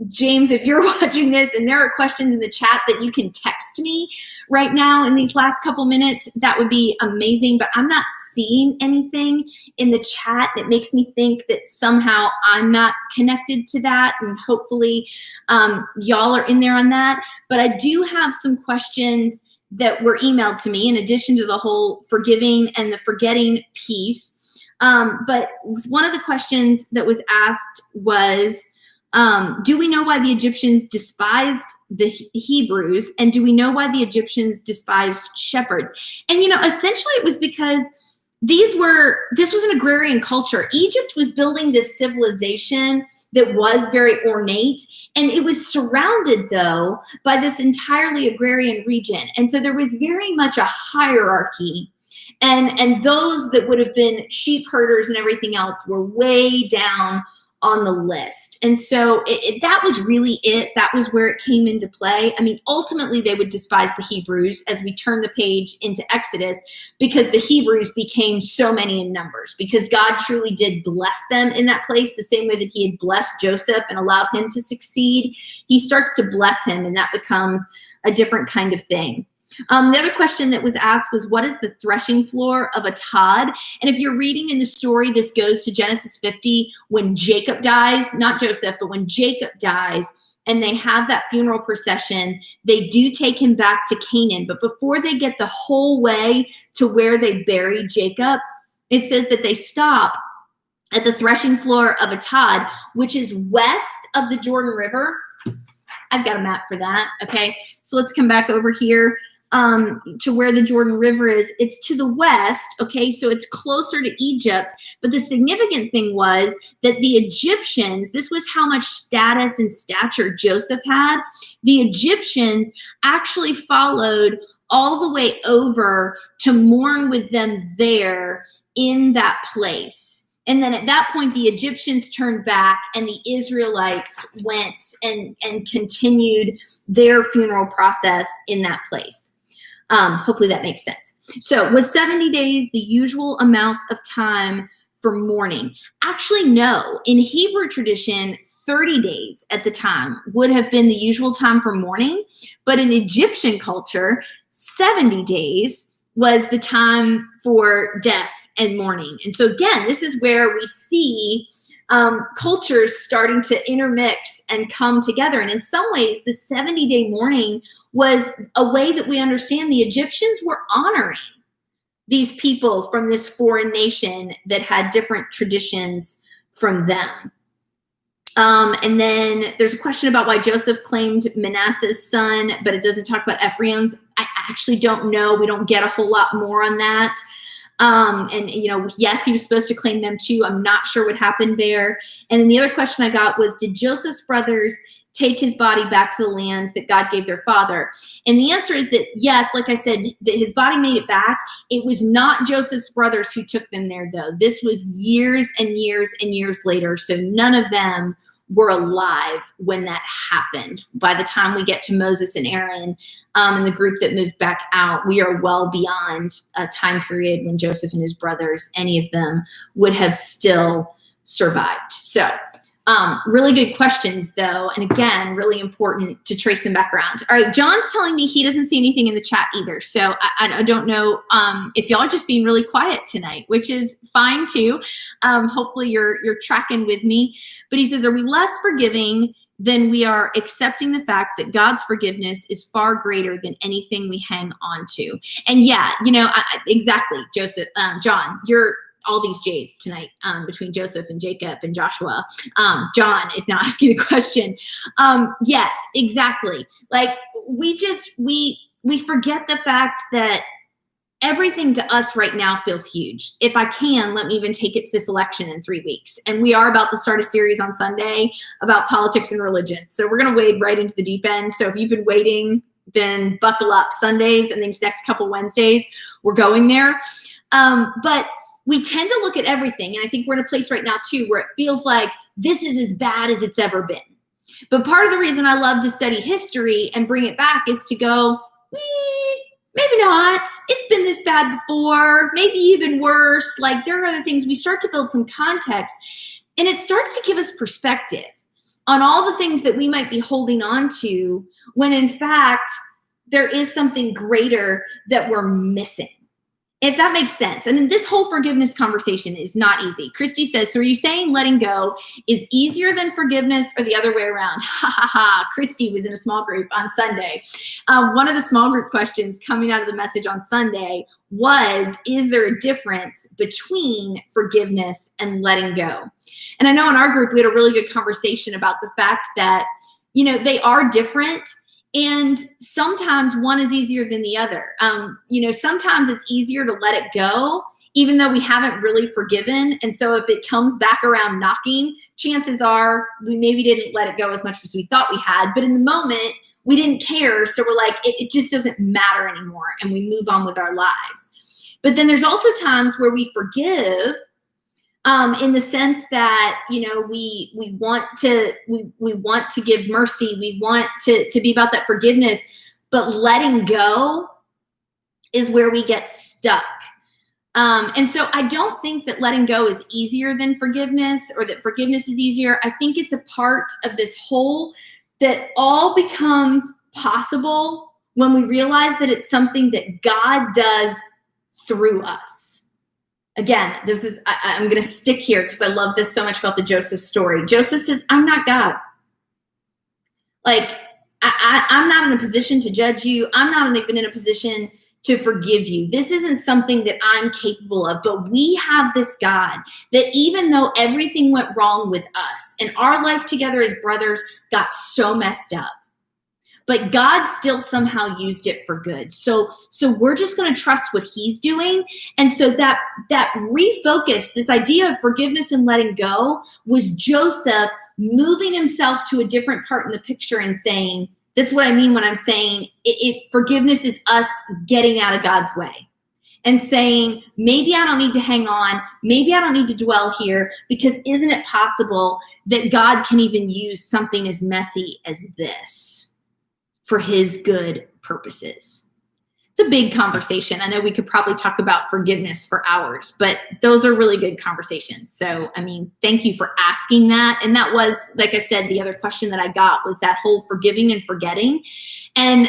Speaker 1: James, if you're watching this and there are questions in the chat that you can text me right now in these last couple minutes, that would be amazing. But I'm not seeing anything in the chat. It makes me think that somehow I'm not connected to that. And hopefully y'all are in there on that. But I do have some questions that were emailed to me in addition to the whole forgiving and the forgetting piece. But one of the questions that was asked was, do we know why the Egyptians despised the Hebrews? And do we know why the Egyptians despised shepherds? And, essentially it was because this was an agrarian culture. Egypt was building this civilization that was very ornate, and it was surrounded, though, by this entirely agrarian region. And so there was very much a hierarchy. And those that would have been sheep herders and everything else were way down on the list. And so that was really it. That was where it came into play. I mean, ultimately they would despise the Hebrews as we turn the page into Exodus, because the Hebrews became so many in numbers, because God truly did bless them in that place the same way that he had blessed Joseph and allowed him to succeed. He starts to bless him, and that becomes a different kind of thing. The other question that was asked was, what is the threshing floor of a Todd? And if you're reading in the story, this goes to Genesis 50, when Jacob dies, not Joseph, but when Jacob dies, and they have that funeral procession, they do take him back to Canaan. But before they get the whole way to where they buried Jacob, it says that they stop at the threshing floor of a Todd, which is west of the Jordan River. I've got a map for that. Okay, so let's come back over here to where the Jordan River is. It's to the west, okay, so it's closer to Egypt. But the significant thing was that the Egyptians, this was how much status and stature Joseph had. The Egyptians actually followed all the way over to mourn with them there in that place. And then at that point, the Egyptians turned back and the Israelites went and continued their funeral process in that place. Hopefully that makes sense. So was 70 days the usual amount of time for mourning? Actually, no. In Hebrew tradition, 30 days at the time would have been the usual time for mourning. But in Egyptian culture, 70 days was the time for death and mourning. And so again, this is where we see cultures starting to intermix and come together. And in some ways, the 70-day mourning was a way that we understand the Egyptians were honoring these people from this foreign nation that had different traditions from them. And then there's a question about why Joseph claimed Manasseh's son, but it doesn't talk about Ephraim's. I actually don't know. We don't get a whole lot more on that. And, yes, he was supposed to claim them too. I'm not sure what happened there. And then the other question I got was, did Joseph's brothers take his body back to the land that God gave their father? And the answer is that, yes, like I said, that his body made it back. It was not Joseph's brothers who took them there, though. This was years and years and years later. So none of them were alive when that happened. By the time we get to Moses and Aaron and the group that moved back out, we are well beyond a time period when Joseph and his brothers, any of them, would have still survived. So really good questions, though. And again, really important to trace them back around. All right, John's telling me he doesn't see anything in the chat either. So I don't know if y'all are just being really quiet tonight, which is fine too. Hopefully you're tracking with me. But he says, are we less forgiving than we are accepting the fact that God's forgiveness is far greater than anything we hang on to? And yeah, exactly, Joseph, John, you're all these J's tonight between Joseph and Jacob and Joshua. John is now asking the question. Yes, exactly. Like we forget the fact that everything to us right now feels huge. If I can, let me even take it to this election in 3 weeks. And we are about to start a series on Sunday about politics and religion. So we're going to wade right into the deep end. So if you've been waiting, then buckle up. Sundays and these next couple Wednesdays, we're going there. But we tend to look at everything, and I think we're in a place right now too where it feels like this is as bad as it's ever been. But part of the reason I love to study history and bring it back is to go, maybe not. It's been this bad before, maybe even worse. Like there are other things. We start to build some context, and it starts to give us perspective on all the things that we might be holding on to when in fact there is something greater that we're missing. If that makes sense. And this whole forgiveness conversation is not easy. Christy says, so are you saying letting go is easier than forgiveness or the other way around? Ha ha ha. Christy was in a small group on Sunday. One of the small group questions coming out of the message on Sunday was, is there a difference between forgiveness and letting go? And I know in our group, we had a really good conversation about the fact that, they are different. And sometimes one is easier than the other. Sometimes it's easier to let it go, even though we haven't really forgiven. And so if it comes back around knocking, chances are we maybe didn't let it go as much as we thought we had. But in the moment, we didn't care. So we're like, it just doesn't matter anymore. And we move on with our lives. But then there's also times where we forgive in the sense that, we want to give mercy. We want to be about that forgiveness, but letting go is where we get stuck. And so I don't think that letting go is easier than forgiveness or that forgiveness is easier. I think it's a part of this whole that all becomes possible when we realize that it's something that God does through us. Again, I'm going to stick here because I love this so much about the Joseph story. Joseph says, I'm not God. Like, I'm not in a position to judge you. I'm not even in a position to forgive you. This isn't something that I'm capable of, but we have this God that even though everything went wrong with us and our life together as brothers got so messed up, but God still somehow used it for good. So we're just going to trust what he's doing. And so that refocused, this idea of forgiveness and letting go was Joseph moving himself to a different part in the picture and saying, that's what I mean when I'm saying forgiveness is us getting out of God's way and saying, maybe I don't need to hang on. Maybe I don't need to dwell here because isn't it possible that God can even use something as messy as this for his good purposes? It's a big conversation. I know we could probably talk about forgiveness for hours, but those are really good conversations. So, thank you for asking that. And that was, like I said, the other question that I got was that whole forgiving and forgetting. And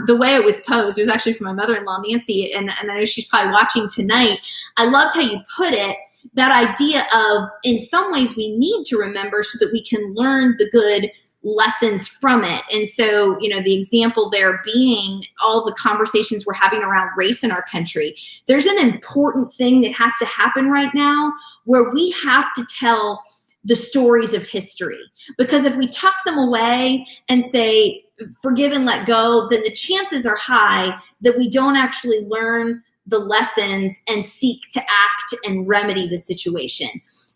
Speaker 1: the way it was posed, it was actually from my mother-in-law, Nancy, and I know she's probably watching tonight. I loved how you put it, that idea of, in some ways, we need to remember so that we can learn the good lessons from it. And so, the example there being all the conversations we're having around race in our country. There's an important thing that has to happen right now where we have to tell the stories of history. Because if we tuck them away and say, forgive and let go, then the chances are high that we don't actually learn the lessons and seek to act and remedy the situation.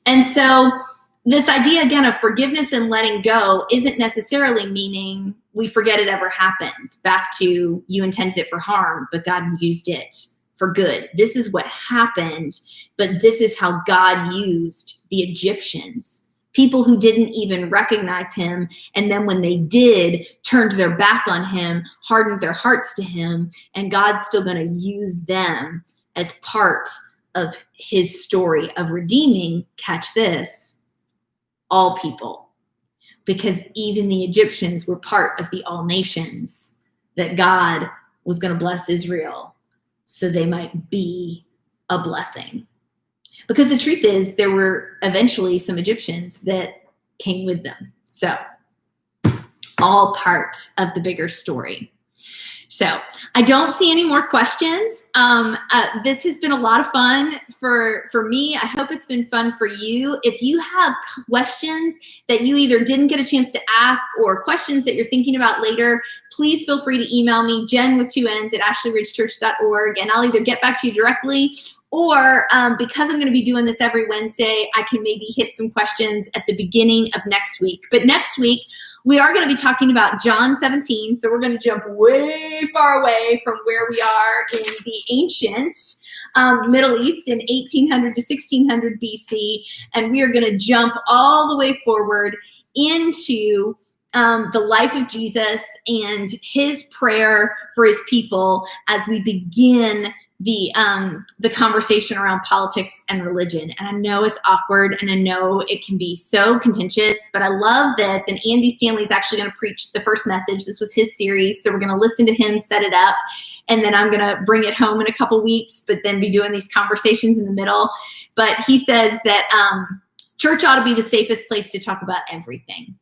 Speaker 1: And so this idea, again, of forgiveness and letting go isn't necessarily meaning we forget it ever happened. Back to, you intended it for harm, but God used it for good. This is what happened, but this is how God used the Egyptians, people who didn't even recognize him, and then when they did, turned their back on him, hardened their hearts to him, and God's still going to use them as part of his story of redeeming, catch this, all people. Because even the Egyptians were part of the all nations that God was going to bless Israel so they might be a blessing. Because the truth is, there were eventually some Egyptians that came with them. So, all part of the bigger story. So, I don't see any more questions. This has been a lot of fun for me. I hope it's been fun for you. If you have questions that you either didn't get a chance to ask or questions that you're thinking about later, please feel free to email me, Jenn with 2 N's at ashleyridgechurch.org, and I'll either get back to you directly, or because I'm going to be doing this every Wednesday, I can maybe hit some questions at the beginning of next week. But next week, we are going to be talking about John 17. So we're going to jump way far away from where we are in the ancient Middle East in 1800 to 1600 BC. And we are going to jump all the way forward into the life of Jesus and his prayer for his people as we begin the conversation around politics and religion. And I know it's awkward and I know it can be so contentious, but I love this. And Andy Stanley's actually going to preach the first message. This was his series. So we're going to listen to him set it up. And then I'm going to bring it home in a couple weeks, but then be doing these conversations in the middle. But he says that church ought to be the safest place to talk about everything.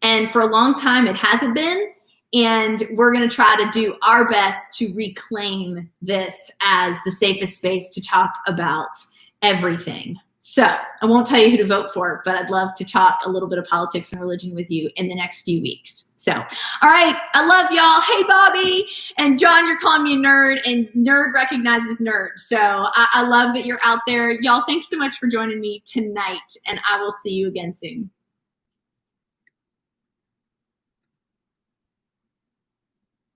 Speaker 1: And for a long time, it hasn't been. And we're going to try to do our best to reclaim this as the safest space to talk about everything. So I won't tell you who to vote for, but I'd love to talk a little bit of politics and religion with you in the next few weeks. So, all right. I love y'all. Hey, Bobby and John, you're calling me a nerd, and nerd recognizes nerd. So I love that you're out there. Y'all, thanks so much for joining me tonight, and I will see you again soon.